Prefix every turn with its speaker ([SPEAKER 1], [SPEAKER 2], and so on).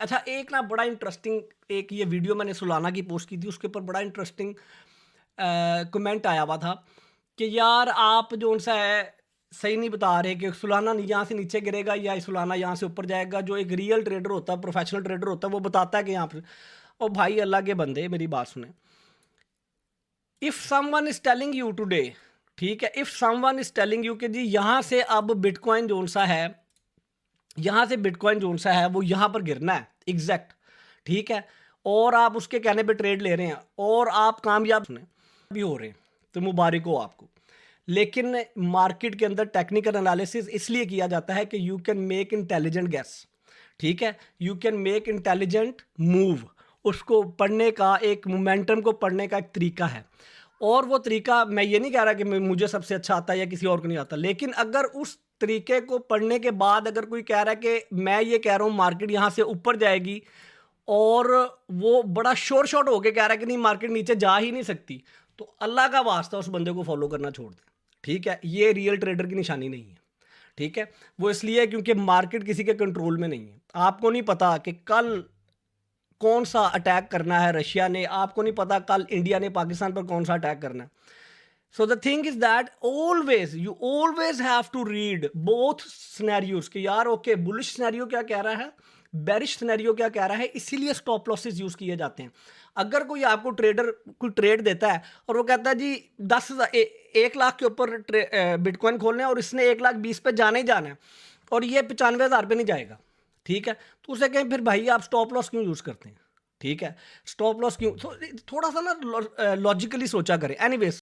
[SPEAKER 1] अच्छा, एक ना बड़ा इंटरेस्टिंग एक ये वीडियो मैंने सुलाना की पोस्ट की थी, उसके ऊपर बड़ा इंटरेस्टिंग कमेंट आया हुआ था कि यार आप जो-सा है सही नहीं बता रहे कि सुलाना यहाँ से नीचे गिरेगा या सुलाना यहाँ से ऊपर जाएगा। जो एक रियल ट्रेडर होता है, प्रोफेशनल ट्रेडर होता है, वो बताता है कि यहाँ पे ओ भाई अल्लाह के बंदे मेरी बात सुने। If someone is telling you today, ठीक है, if someone is telling you कि जी यहाँ से अब बिटकॉइन जोन-सा है, यहाँ से बिटकॉइन जोन-सा है वो यहाँ पर गिरना है एग्जैक्ट, ठीक है, और आप उसके कहने पे ट्रेड ले रहे हैं और आप कामयाब भी हो रहे हैं, तो मुबारक हो आपको। लेकिन मार्केट के अंदर टेक्निकल एनालिसिस इसलिए किया जाता है कि you can make intelligent gas, ठीक है, you can make intelligent move. उसको पढ़ने का एक मोमेंटम को पढ़ने का एक तरीका है, और वो तरीका मैं ये नहीं कह रहा कि मुझे सबसे अच्छा आता है या किसी और को नहीं आता, लेकिन अगर उस तरीके को पढ़ने के बाद अगर कोई कह रहा है कि मैं ये कह रहा हूँ मार्केट यहाँ से ऊपर जाएगी, और वो बड़ा शोर शॉट होके कह रहा है कि नहीं मार्केट नीचे जा ही नहीं सकती, तो अल्लाह का वास्ता उस बंदे को फॉलो करना छोड़ दें, ठीक है। ये रियल ट्रेडर की निशानी नहीं है, ठीक है। वो इसलिए क्योंकि मार्केट किसी के कंट्रोल में नहीं है। आपको नहीं पता कि कल कौन सा अटैक करना है रशिया ने, आपको नहीं पता कल इंडिया ने पाकिस्तान पर कौन सा अटैक करना है। So the thing is that always you always have to read both scenarios कि यार ओके बुलिश सिनेरियो क्या कह रहा है, बेरिश सिनेरियो क्या कह रहा है, इसीलिए स्टॉप लॉसेस यूज किए जाते हैं। अगर कोई आपको ट्रेडर कोई ट्रेड देता है और वो कहता है जी 1 लाख के ऊपर बिटकॉइन खोलने और इसने 1,20,000 पे जाना ही जाना है और ये 95,000 पे नहीं जाएगा, ठीक है, तो उसे कहें फिर भाई आप स्टॉप लॉस क्यों यूज करते हैं, ठीक है, स्टॉप लॉस क्यों, थोड़ा सा ना लॉजिकली सोचा करें। एनीवेज